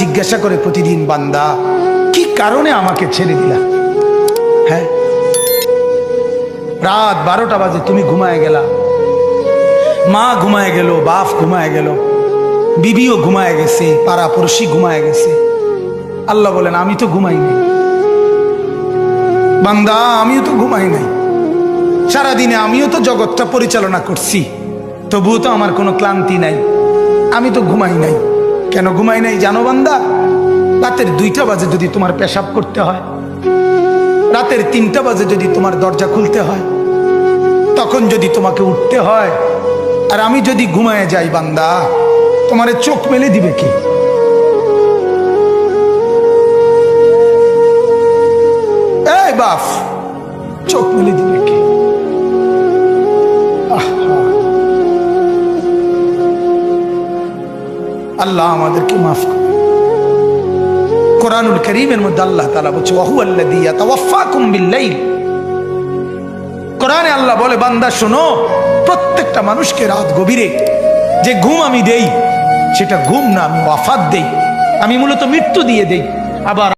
জিজ্ঞাসা করে প্রতিদিন, বান্দা কি কারণে আমাকে ছেড়ে দিলা? হ্যাঁ, রাত 12টা বাজে তুমি ঘুমায় গেলা, মা ঘুমায় গেল, বাপ ঘুমায় গেল, বিবিও ঘুমায় গেছে, পাড়া পড়শি ঘুমায় গেছে। আল্লাহ বলেন আমি তো ঘুমাই নাই। বান্দা আমিও তো ঘুমাই নাই, সারাদিনে আমিও তো জগৎটা পরিচালনা করছি, তবুও তো আমার কোনো ক্লান্তি নাই, আমি তো ঘুমাই নাই। কেন ঘুমাই নাই জানো বান্দা? রাতের 2টা বাজে যদি তোমার পেশাব করতে হয়, রাতের 3টা বাজে যদি তোমার দরজা খুলতে হয়, তখন যদি তোমাকে উঠতে হয়, আর আমি যদি ঘুমায় যাই বান্দা, তোমারে চোখ মেলে দিবে কি? এই বাপ, চোখ মেলে দিবে কি? আল্লাহ আমাদেরকে মাফ করে। কোরআনুল কারীমের মধ্যে আল্লাহ তাআলা বলছে ওয়াহুয়াল্লাযী ইয়াতাওয়াফফাকুম বিল-লাইল। কোরআনে আল্লাহ বলে, বান্দা শোনো, প্রত্যেকটা মানুষকে রাত গভীরে যে ঘুম আমি দেই, সেটা ঘুম না, আমি ওয়াফাত দেই, আমি মূলত মৃত্যু দিয়ে দেই। আবার